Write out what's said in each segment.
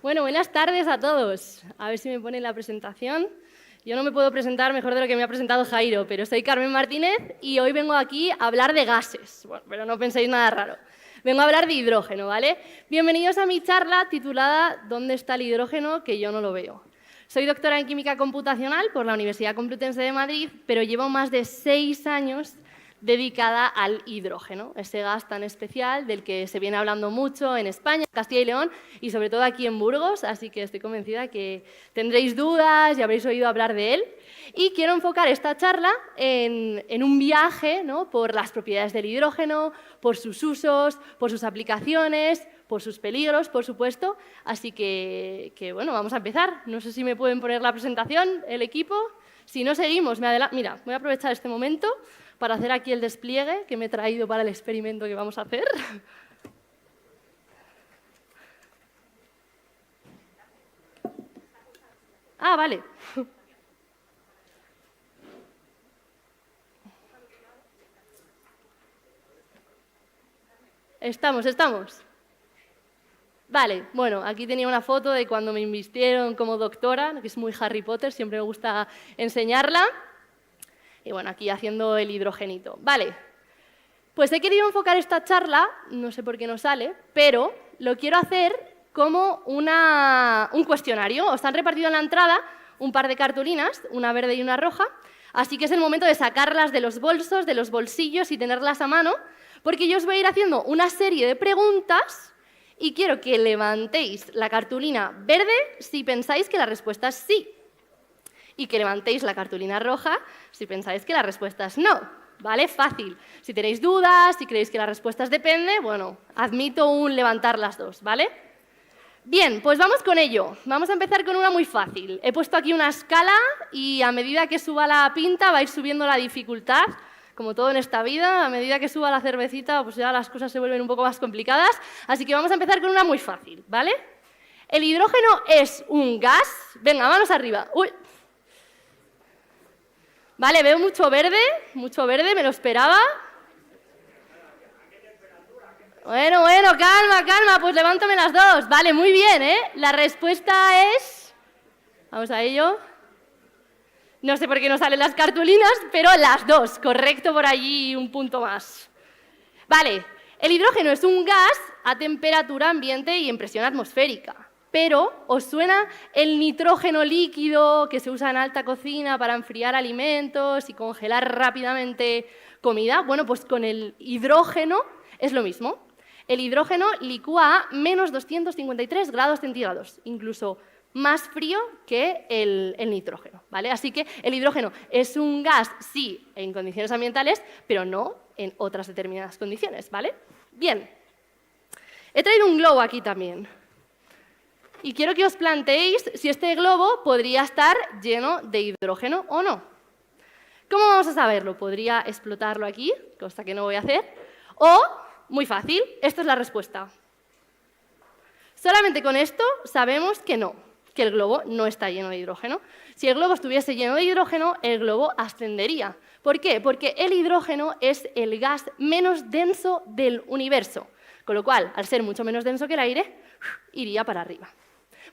Bueno, buenas tardes a todos. A ver si me ponen la presentación. Yo no me puedo presentar mejor de lo que me ha presentado Jairo, pero soy Carmen Martínez y hoy vengo aquí a hablar de gases. Bueno, pero no penséis nada raro. Vengo a hablar de hidrógeno, ¿vale? Bienvenidos a mi charla titulada ¿Dónde está el hidrógeno? Que yo no lo veo. Soy doctora en Química Computacional por la Universidad Complutense de Madrid, pero llevo más de 6 años dedicada al hidrógeno, ese gas tan especial del que se viene hablando mucho en España, Castilla y León y sobre todo aquí en Burgos, así que estoy convencida que tendréis dudas y habréis oído hablar de él. Y quiero enfocar esta charla en un viaje, ¿no?, por las propiedades del hidrógeno, por sus usos, por sus aplicaciones, por sus peligros, por supuesto. Así que bueno, vamos a empezar. No sé si me pueden poner la presentación, el equipo. Si no, seguimos. Mira, voy a aprovechar este momento para hacer aquí el despliegue que me he traído para el experimento que vamos a hacer. Ah, vale. Estamos. Vale, bueno, aquí tenía una foto de cuando me invistieron como doctora, que es muy Harry Potter, siempre me gusta enseñarla. Y bueno, aquí haciendo el hidrogenito. Vale, pues he querido enfocar esta charla, no sé por qué no sale, pero lo quiero hacer como un cuestionario. Os han repartido en la entrada un par de cartulinas, una verde y una roja, así que es el momento de sacarlas de los bolsos, de los bolsillos y tenerlas a mano, porque yo os voy a ir haciendo una serie de preguntas y quiero que levantéis la cartulina verde si pensáis que la respuesta es sí, y que levantéis la cartulina roja si pensáis que la respuesta es no, ¿vale? Fácil. Si tenéis dudas, si creéis que la respuesta es depende, bueno, admito un levantar las dos, ¿vale? Bien, pues vamos con ello. Vamos a empezar con una muy fácil. He puesto aquí una escala y a medida que suba la pinta va a ir subiendo la dificultad. Como todo en esta vida, a medida que suba la cervecita, pues ya las cosas se vuelven un poco más complicadas. Así que vamos a empezar con una muy fácil, ¿vale? ¿El hidrógeno es un gas? Venga, manos arriba. Uy. Vale, veo mucho verde, me lo esperaba. Bueno, calma, pues levántame las dos. Vale, muy bien, ¿eh? La respuesta es... Vamos a ello. No sé por qué no salen las cartulinas, pero las dos, correcto por allí, un punto más. Vale, el hidrógeno es un gas a temperatura ambiente y en presión atmosférica. Pero, ¿os suena el nitrógeno líquido que se usa en alta cocina para enfriar alimentos y congelar rápidamente comida? Bueno, pues con el hidrógeno es lo mismo. El hidrógeno licúa a menos 253 grados centígrados, incluso más frío que el nitrógeno, ¿vale? Así que el hidrógeno es un gas, sí, en condiciones ambientales, pero no en otras determinadas condiciones, ¿vale? Bien, he traído un globo aquí también. Y quiero que os planteéis si este globo podría estar lleno de hidrógeno o no. ¿Cómo vamos a saberlo? ¿Podría explotarlo aquí? Cosa que no voy a hacer. O, muy fácil, esta es la respuesta. Solamente con esto sabemos que no, que el globo no está lleno de hidrógeno. Si el globo estuviese lleno de hidrógeno, el globo ascendería. ¿Por qué? Porque el hidrógeno es el gas menos denso del universo. Con lo cual, al ser mucho menos denso que el aire, iría para arriba.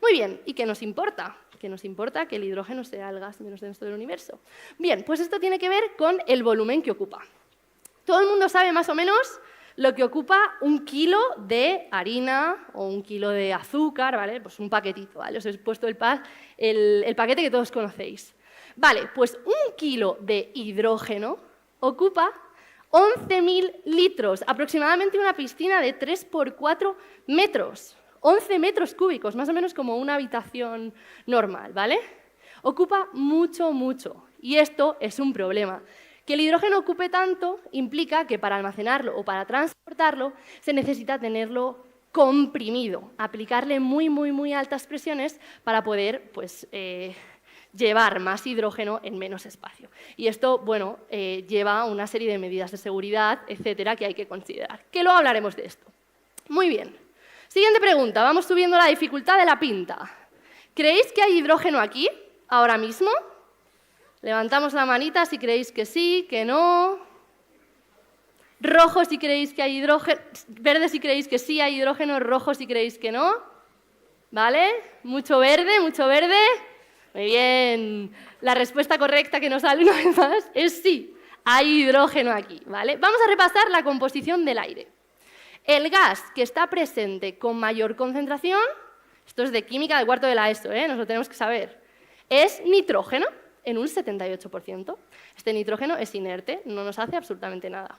Muy bien, ¿y qué nos importa? ¿Qué nos importa que el hidrógeno sea el gas menos denso del universo? Bien, pues esto tiene que ver con el volumen que ocupa. Todo el mundo sabe más o menos lo que ocupa 1 kilo de harina o 1 kilo de azúcar, ¿vale? Pues un paquetito, ¿vale? Os he puesto el paquete que todos conocéis. Vale, pues 1 kilo de hidrógeno ocupa 11.000 litros, aproximadamente una piscina de 3 por 4 metros. 11 metros cúbicos, más o menos como una habitación normal, ¿vale? Ocupa mucho, y esto es un problema. Que el hidrógeno ocupe tanto implica que para almacenarlo o para transportarlo se necesita tenerlo comprimido, aplicarle muy altas presiones para poder pues, llevar más hidrógeno en menos espacio. Y esto, bueno, lleva una serie de medidas de seguridad, etcétera, que hay que considerar. Que luego hablaremos de esto. Muy bien. Siguiente pregunta, vamos subiendo la dificultad de la pinta. ¿Creéis que hay hidrógeno aquí, ahora mismo? Levantamos la manita si creéis que sí, que no. Rojo si creéis que hay hidrógeno, verde si creéis que sí hay hidrógeno, rojo si creéis que no. ¿Vale? Mucho verde, mucho verde. Muy bien. La respuesta correcta que nos sale una vez más es sí, hay hidrógeno aquí, ¿vale? Vamos a repasar la composición del aire. El gas que está presente con mayor concentración, esto es de química de cuarto de la ESO, nos lo tenemos que saber, es nitrógeno, en un 78%. Este nitrógeno es inerte, no nos hace absolutamente nada.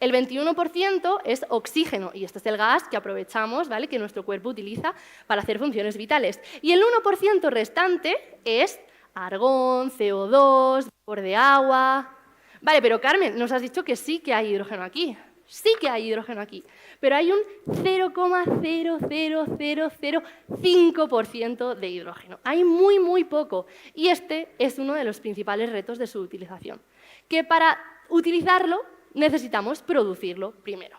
El 21% es oxígeno, y este es el gas que aprovechamos, ¿vale?, que nuestro cuerpo utiliza para hacer funciones vitales. Y el 1% restante es argón, CO2, vapor de agua. Vale, pero Carmen, nos has dicho que sí que hay hidrógeno aquí. Sí que hay hidrógeno aquí, pero hay un 0,00005% de hidrógeno. Hay muy, muy poco. Y este es uno de los principales retos de su utilización, que para utilizarlo necesitamos producirlo primero.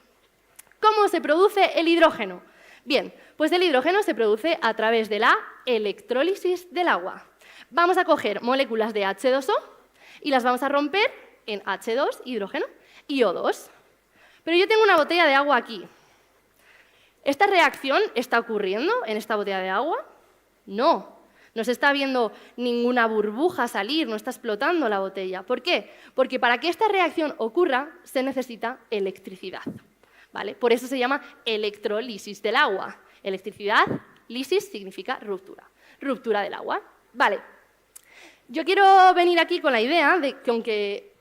¿Cómo se produce el hidrógeno? Bien, pues el hidrógeno se produce a través de la electrólisis del agua. Vamos a coger moléculas de H2O y las vamos a romper en H2, hidrógeno, y O2. Pero yo tengo una botella de agua aquí. ¿Esta reacción está ocurriendo en esta botella de agua? No. No se está viendo ninguna burbuja salir, no está explotando la botella. ¿Por qué? Porque para que esta reacción ocurra se necesita electricidad, ¿vale? Por eso se llama electrolisis del agua. Electricidad, lisis significa ruptura. Ruptura del agua. Vale. Yo quiero venir aquí con la idea de que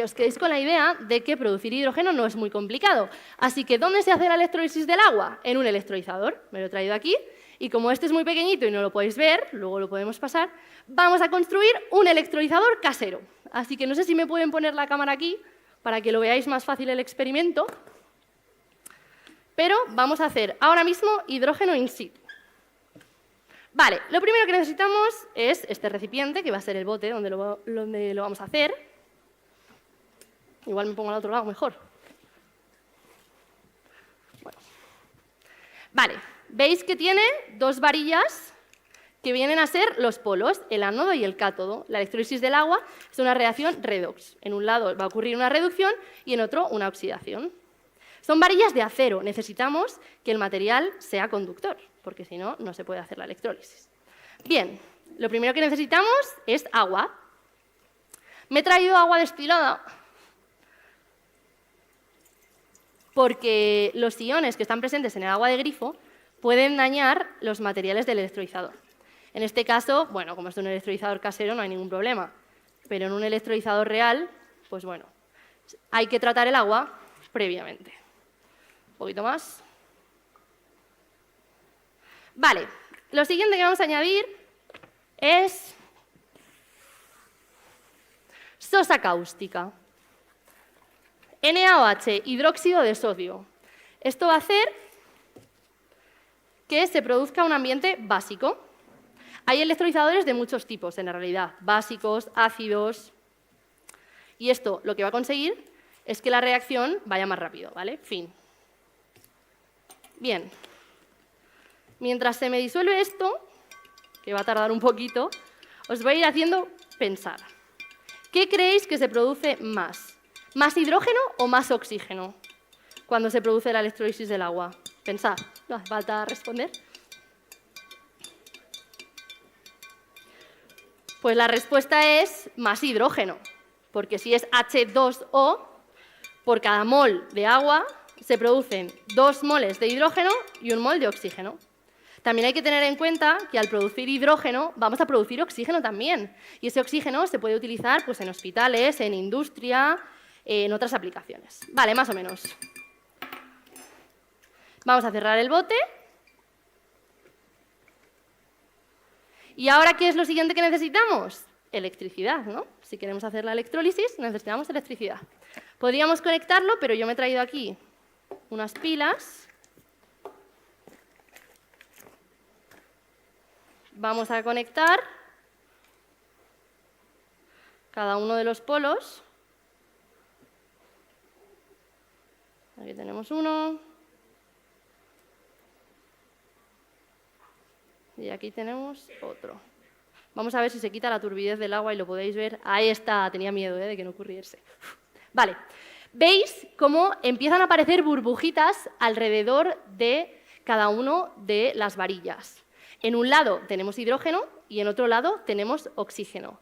os quedéis con la idea de que producir hidrógeno no es muy complicado. Así que, ¿dónde se hace la electrólisis del agua? En un electrolizador. Me lo he traído aquí. Y como este es muy pequeñito y no lo podéis ver, luego lo podemos pasar, vamos a construir un electrolizador casero. Así que no sé si me pueden poner la cámara aquí para que lo veáis más fácil el experimento. Pero vamos a hacer ahora mismo hidrógeno in situ. Vale, lo primero que necesitamos es este recipiente, que va a ser el bote donde lo vamos a hacer. Igual me pongo al otro lado mejor. Bueno. Vale, veis que tiene dos varillas que vienen a ser los polos, el ánodo y el cátodo. La electrólisis del agua es una reacción redox. En un lado va a ocurrir una reducción y en otro una oxidación. Son varillas de acero. Necesitamos que el material sea conductor, porque si no, no se puede hacer la electrólisis. Bien, lo primero que necesitamos es agua. Me he traído agua destilada porque los iones que están presentes en el agua de grifo pueden dañar los materiales del electrolizador. En este caso, bueno, como es un electrolizador casero no hay ningún problema, pero en un electrolizador real, pues bueno, hay que tratar el agua previamente. Un poquito más. Vale, lo siguiente que vamos a añadir es sosa cáustica. NaOH, hidróxido de sodio. Esto va a hacer que se produzca un ambiente básico. Hay electrolizadores de muchos tipos, en la realidad, básicos, ácidos. Y esto lo que va a conseguir es que la reacción vaya más rápido, ¿vale? Fin. Bien. Mientras se me disuelve esto, que va a tardar un poquito, os voy a ir haciendo pensar. ¿Qué creéis que se produce más? ¿Más hidrógeno o más oxígeno cuando se produce la electrólisis del agua? Pensad, no hace falta responder. Pues la respuesta es más hidrógeno, porque si es H2O, por cada mol de agua se producen 2 moles de hidrógeno y 1 mol de oxígeno. También hay que tener en cuenta que al producir hidrógeno vamos a producir oxígeno también, y ese oxígeno se puede utilizar pues, en hospitales, en industria, en otras aplicaciones. Vale, más o menos. Vamos a cerrar el bote. ¿Y ahora qué es lo siguiente que necesitamos? Electricidad, ¿no? Si queremos hacer la electrólisis, necesitamos electricidad. Podríamos conectarlo, pero yo me he traído aquí unas pilas. Vamos a conectar cada uno de los polos. Aquí tenemos uno. Y aquí tenemos otro. Vamos a ver si se quita la turbidez del agua y lo podéis ver. Ahí está, tenía miedo de que no ocurriese. Vale, ¿veis cómo empiezan a aparecer burbujitas alrededor de cada uno de las varillas. En un lado tenemos hidrógeno y en otro lado tenemos oxígeno.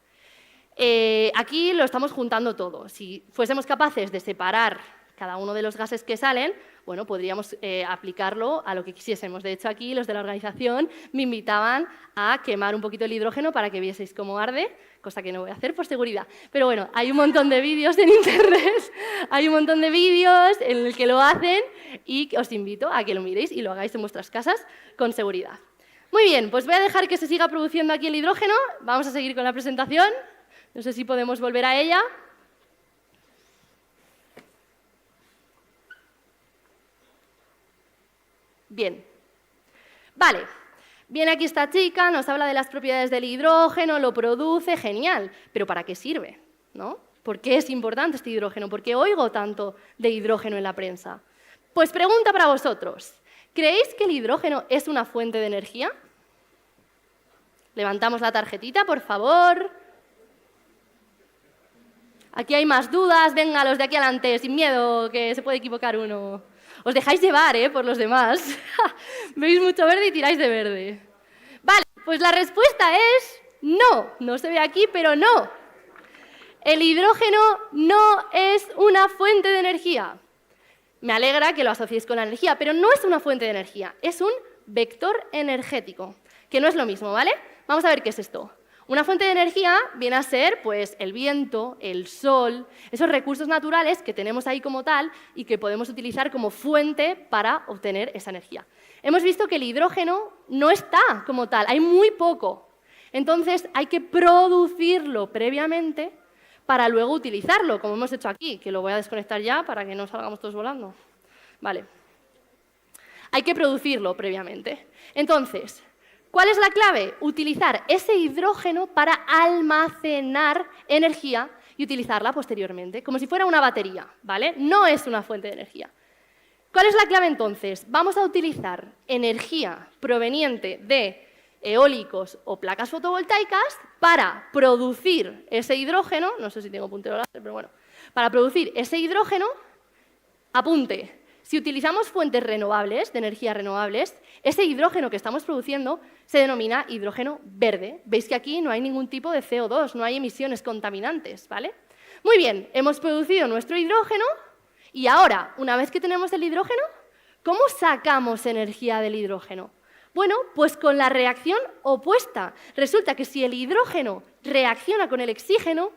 Aquí lo estamos juntando todo. Si fuésemos capaces de separar cada uno de los gases que salen, bueno, podríamos aplicarlo a lo que quisiésemos. De hecho, aquí los de la organización me invitaban a quemar un poquito el hidrógeno para que vieseis cómo arde, cosa que no voy a hacer por seguridad. Pero bueno, hay un montón de vídeos en internet, hay un montón de vídeos en el que lo hacen y os invito a que lo miréis y lo hagáis en vuestras casas con seguridad. Muy bien, pues voy a dejar que se siga produciendo aquí el hidrógeno. Vamos a seguir con la presentación. No sé si podemos volver a ella. Bien. Vale. Viene aquí esta chica, nos habla de las propiedades del hidrógeno, lo produce, genial. Pero ¿para qué sirve? ¿No? ¿Por qué es importante este hidrógeno? ¿Por qué oigo tanto de hidrógeno en la prensa? Pues pregunta para vosotros. ¿Creéis que el hidrógeno es una fuente de energía? Levantamos la tarjetita, por favor. Aquí hay más dudas. Venga, los de aquí adelante, sin miedo, que se puede equivocar uno. Os dejáis llevar, por los demás. Veis mucho verde y tiráis de verde. Vale, pues la respuesta es no. No se ve aquí, pero no. El hidrógeno no es una fuente de energía. Me alegra que lo asociéis con la energía, pero no es una fuente de energía. Es un vector energético, que no es lo mismo, ¿vale? Vamos a ver qué es esto. Una fuente de energía viene a ser pues, el viento, el sol, esos recursos naturales que tenemos ahí como tal y que podemos utilizar como fuente para obtener esa energía. Hemos visto que el hidrógeno no está como tal, hay muy poco. Entonces hay que producirlo previamente para luego utilizarlo, como hemos hecho aquí, que lo voy a desconectar ya para que no salgamos todos volando. Vale. Hay que producirlo previamente. Entonces, ¿cuál es la clave? Utilizar ese hidrógeno para almacenar energía y utilizarla posteriormente, como si fuera una batería, ¿vale? No es una fuente de energía. ¿Cuál es la clave entonces? Vamos a utilizar energía proveniente de eólicos o placas fotovoltaicas para producir ese hidrógeno, no sé si tengo puntero láser, pero bueno, para producir ese hidrógeno, apunte, si utilizamos fuentes renovables, de energía renovables, ese hidrógeno que estamos produciendo se denomina hidrógeno verde. Veis que aquí no hay ningún tipo de CO2, no hay emisiones contaminantes, ¿vale? Muy bien, hemos producido nuestro hidrógeno y ahora, una vez que tenemos el hidrógeno, ¿cómo sacamos energía del hidrógeno? Bueno, pues con la reacción opuesta. Resulta que si el hidrógeno reacciona con el oxígeno,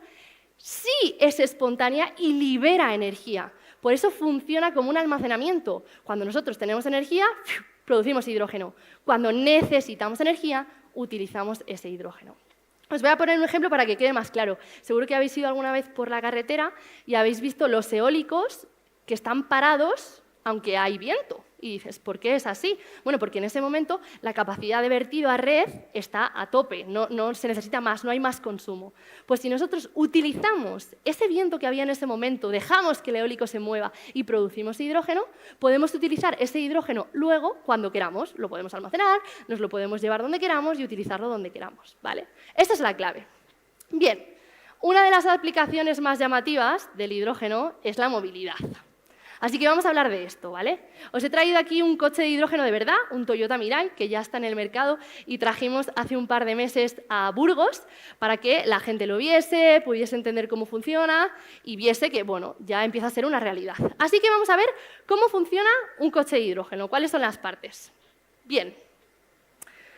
sí es espontánea y libera energía. Por eso funciona como un almacenamiento. Cuando nosotros tenemos energía, producimos hidrógeno. Cuando necesitamos energía, utilizamos ese hidrógeno. Os voy a poner un ejemplo para que quede más claro. Seguro que habéis ido alguna vez por la carretera y habéis visto los eólicos que están parados aunque hay viento. Y dices, ¿por qué es así? Bueno, porque en ese momento la capacidad de vertido a red está a tope, no se necesita más, no hay más consumo. Pues si nosotros utilizamos ese viento que había en ese momento, dejamos que el eólico se mueva y producimos hidrógeno, podemos utilizar ese hidrógeno luego cuando queramos. Lo podemos almacenar, nos lo podemos llevar donde queramos y utilizarlo donde queramos, ¿vale? Esta es la clave. Bien, una de las aplicaciones más llamativas del hidrógeno es la movilidad. Así que vamos a hablar de esto, ¿vale? Os he traído aquí un coche de hidrógeno de verdad, un Toyota Mirai, que ya está en el mercado y trajimos hace un par de meses a Burgos para que la gente lo viese, pudiese entender cómo funciona y viese que, bueno, ya empieza a ser una realidad. Así que vamos a ver cómo funciona un coche de hidrógeno, cuáles son las partes. Bien,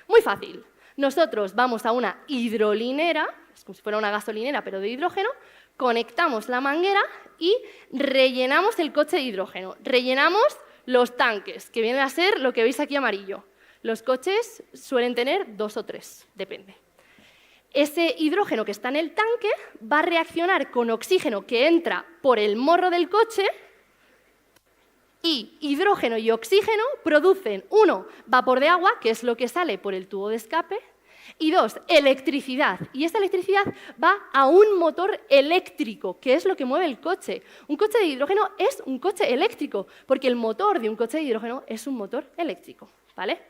muy fácil. Nosotros vamos a una hidrolinera, es como si fuera una gasolinera, pero de hidrógeno, conectamos la manguera y rellenamos el coche de hidrógeno. Rellenamos los tanques, que vienen a ser lo que veis aquí amarillo. Los coches suelen tener 2 o 3, depende. Ese hidrógeno que está en el tanque va a reaccionar con oxígeno que entra por el morro del coche y hidrógeno y oxígeno producen, 1, vapor de agua, que es lo que sale por el tubo de escape, y 2, electricidad. Y esta electricidad va a un motor eléctrico, que es lo que mueve el coche. Un coche de hidrógeno es un coche eléctrico, porque el motor de un coche de hidrógeno es un motor eléctrico, ¿vale?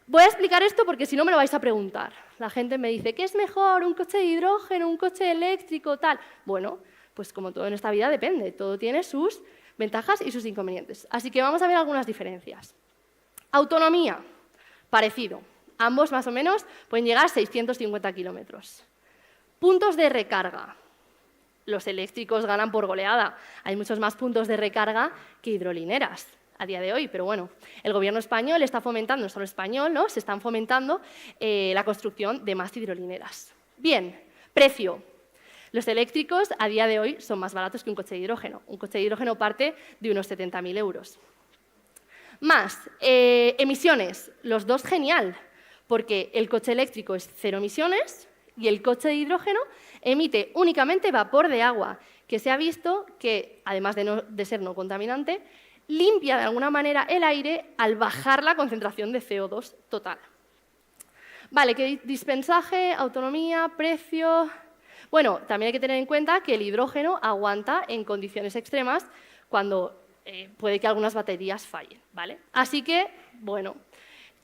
Voy a explicar esto porque si no me lo vais a preguntar. La gente me dice, ¿qué es mejor, un coche de hidrógeno, un coche eléctrico, tal? Bueno, pues como todo en esta vida depende, todo tiene sus ventajas y sus inconvenientes. Así que vamos a ver algunas diferencias. Autonomía, parecido. Ambos más o menos pueden llegar a 650 kilómetros. Puntos de recarga. Los eléctricos ganan por goleada. Hay muchos más puntos de recarga que hidrolineras a día de hoy, pero bueno, el gobierno español está fomentando, no solo español, ¿no? Se están fomentando la construcción de más hidrolineras. Bien, precio. Los eléctricos a día de hoy son más baratos que un coche de hidrógeno. Un coche de hidrógeno parte de unos 70.000 euros. Más, emisiones. Los dos genial, porque el coche eléctrico es cero emisiones y el coche de hidrógeno emite únicamente vapor de agua, que se ha visto que, además de ser no contaminante, limpia de alguna manera el aire al bajar la concentración de CO2 total. Vale, ¿qué dispensaje, autonomía, precio? Bueno, también hay que tener en cuenta que el hidrógeno aguanta en condiciones extremas cuando puede que algunas baterías fallen, ¿vale? Así que, bueno,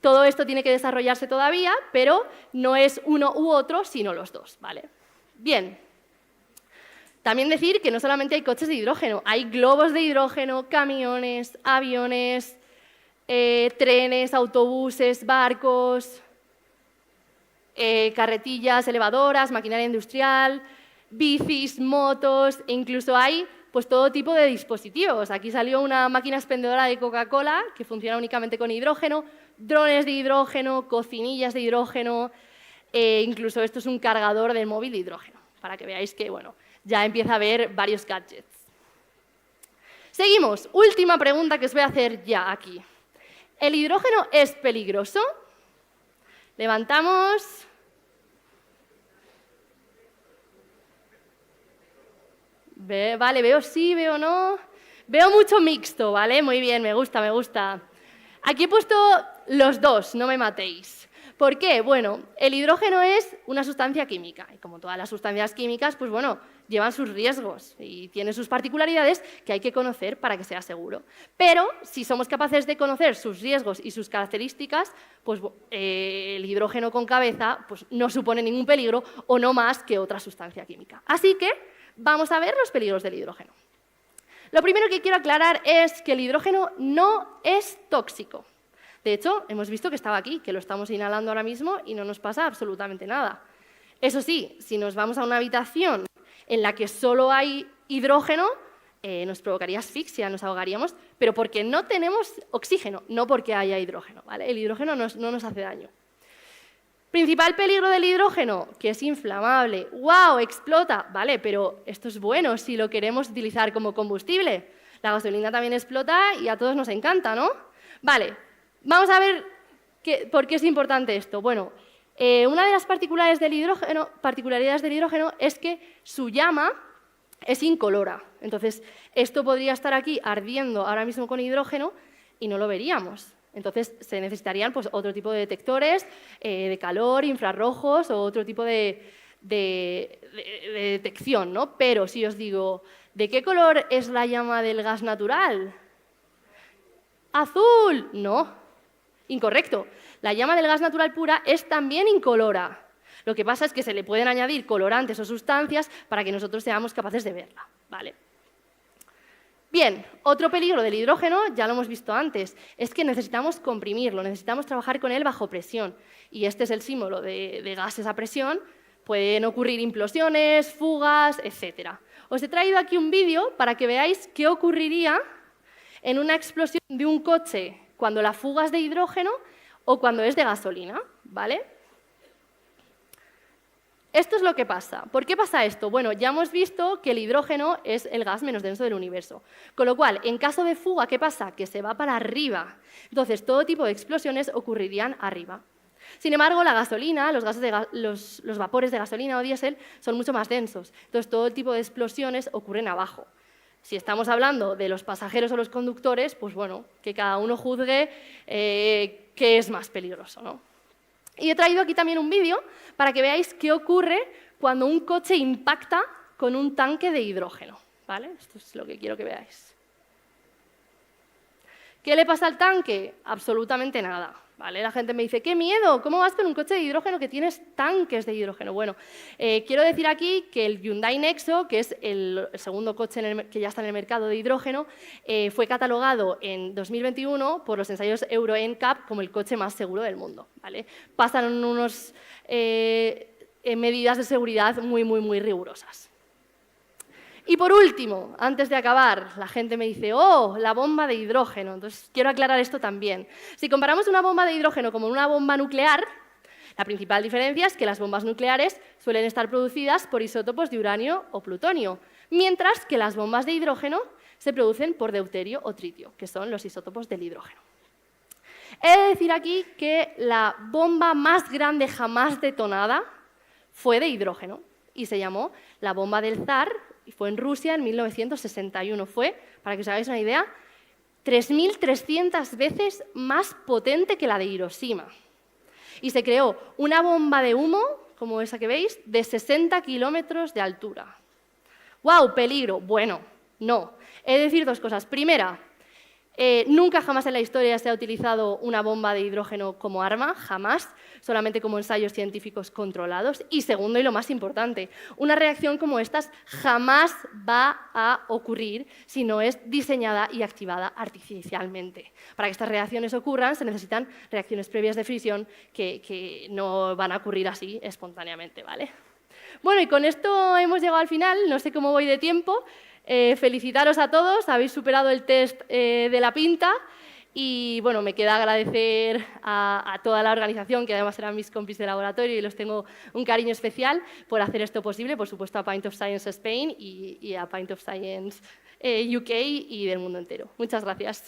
todo esto tiene que desarrollarse todavía, pero no es uno u otro, sino los dos, ¿vale? Bien. También decir que no solamente hay coches de hidrógeno, hay globos de hidrógeno, camiones, aviones, trenes, autobuses, barcos, carretillas, elevadoras, maquinaria industrial, bicis, motos, e incluso hay pues, todo tipo de dispositivos. Aquí salió una máquina expendedora de Coca-Cola que funciona únicamente con hidrógeno, drones de hidrógeno, cocinillas de hidrógeno, incluso esto es un cargador del móvil de hidrógeno, para que veáis que bueno, ya empieza a haber varios gadgets. Seguimos. Última pregunta que os voy a hacer ya aquí. ¿El hidrógeno es peligroso? Levantamos. Vale, veo sí, veo no. Veo mucho mixto, ¿vale? Muy bien, me gusta, me gusta. Aquí he puesto los dos, no me matéis. ¿Por qué? Bueno, el hidrógeno es una sustancia química y como todas las sustancias químicas, pues bueno, llevan sus riesgos y tienen sus particularidades que hay que conocer para que sea seguro. Pero si somos capaces de conocer sus riesgos y sus características, pues el hidrógeno con cabeza pues, no supone ningún peligro o no más que otra sustancia química. Así que vamos a ver los peligros del hidrógeno. Lo primero que quiero aclarar es que el hidrógeno no es tóxico. De hecho, hemos visto que estaba aquí, que lo estamos inhalando ahora mismo y no nos pasa absolutamente nada. Eso sí, si nos vamos a una habitación en la que solo hay hidrógeno, nos provocaría asfixia, nos ahogaríamos, pero porque no tenemos oxígeno, no porque haya hidrógeno, ¿vale? El hidrógeno no nos hace daño. Principal peligro del hidrógeno, que es inflamable. ¡Wow! Explota. Vale, pero esto es bueno si lo queremos utilizar como combustible. La gasolina también explota y a todos nos encanta, ¿no? Vale, vamos a ver por qué es importante esto. Bueno, una de las particularidades del hidrógeno es que su llama es incolora. Entonces, esto podría estar aquí ardiendo ahora mismo con hidrógeno y no lo veríamos. Entonces, se necesitarían pues, otro tipo de detectores de calor, infrarrojos o otro tipo de detección, ¿no? Pero si os digo, ¿de qué color es la llama del gas natural? ¡Azul! No, incorrecto. La llama del gas natural pura es también incolora. Lo que pasa es que se le pueden añadir colorantes o sustancias para que nosotros seamos capaces de verla, ¿vale? Bien, otro peligro del hidrógeno, ya lo hemos visto antes, es que necesitamos comprimirlo, necesitamos trabajar con él bajo presión. Y este es el símbolo de gases a presión. Pueden ocurrir implosiones, fugas, etc. Os he traído aquí un vídeo para que veáis qué ocurriría en una explosión de un coche cuando la fuga es de hidrógeno o cuando es de gasolina, ¿vale? Esto es lo que pasa. ¿Por qué pasa esto? Bueno, ya hemos visto que el hidrógeno es el gas menos denso del universo. Con lo cual, en caso de fuga, ¿qué pasa? Que se va para arriba. Entonces, todo tipo de explosiones ocurrirían arriba. Sin embargo, la gasolina, los vapores de gasolina o diésel son mucho más densos. Entonces, todo tipo de explosiones ocurren abajo. Si estamos hablando de los pasajeros o los conductores, pues bueno, que cada uno juzgue qué es más peligroso, ¿no? Y he traído aquí también un vídeo para que veáis qué ocurre cuando un coche impacta con un tanque de hidrógeno, ¿vale? Esto es lo que quiero que veáis. ¿Qué le pasa al tanque? Absolutamente nada. ¿vale? La gente me dice, ¡qué miedo! ¿Cómo vas con un coche de hidrógeno que tienes tanques de hidrógeno? Bueno, quiero decir aquí que el Hyundai Nexo, que es el segundo coche que ya está en el mercado de hidrógeno, fue catalogado en 2021 por los ensayos Euro NCAP como el coche más seguro del mundo, ¿vale? Pasan unas medidas de seguridad muy, muy, muy rigurosas. Y por último, antes de acabar, la gente me dice, ¡oh, la bomba de hidrógeno! Entonces, quiero aclarar esto también. Si comparamos una bomba de hidrógeno con una bomba nuclear, la principal diferencia es que las bombas nucleares suelen estar producidas por isótopos de uranio o plutonio, mientras que las bombas de hidrógeno se producen por deuterio o tritio, que son los isótopos del hidrógeno. He de decir aquí que la bomba más grande jamás detonada fue de hidrógeno y se llamó la bomba del Zar, y fue en Rusia en 1961. Fue, para que os hagáis una idea, 3.300 veces más potente que la de Hiroshima. Y se creó una bomba de humo, como esa que veis, de 60 kilómetros de altura. ¡Guau, peligro! Bueno, no. He de decir dos cosas. Primera, nunca jamás en la historia se ha utilizado una bomba de hidrógeno como arma, jamás, solamente como ensayos científicos controlados. Y segundo, y lo más importante, una reacción como estas jamás va a ocurrir si no es diseñada y activada artificialmente. Para que estas reacciones ocurran se necesitan reacciones previas de fisión que no van a ocurrir así espontáneamente, ¿vale? Bueno, y con esto hemos llegado al final, no sé cómo voy de tiempo. Felicitaros a todos, habéis superado el test de la pinta y bueno, me queda agradecer a toda la organización, que además eran mis compis de laboratorio y los tengo un cariño especial por hacer esto posible, por supuesto a Pint of Science Spain y a Pint of Science UK y del mundo entero. Muchas gracias.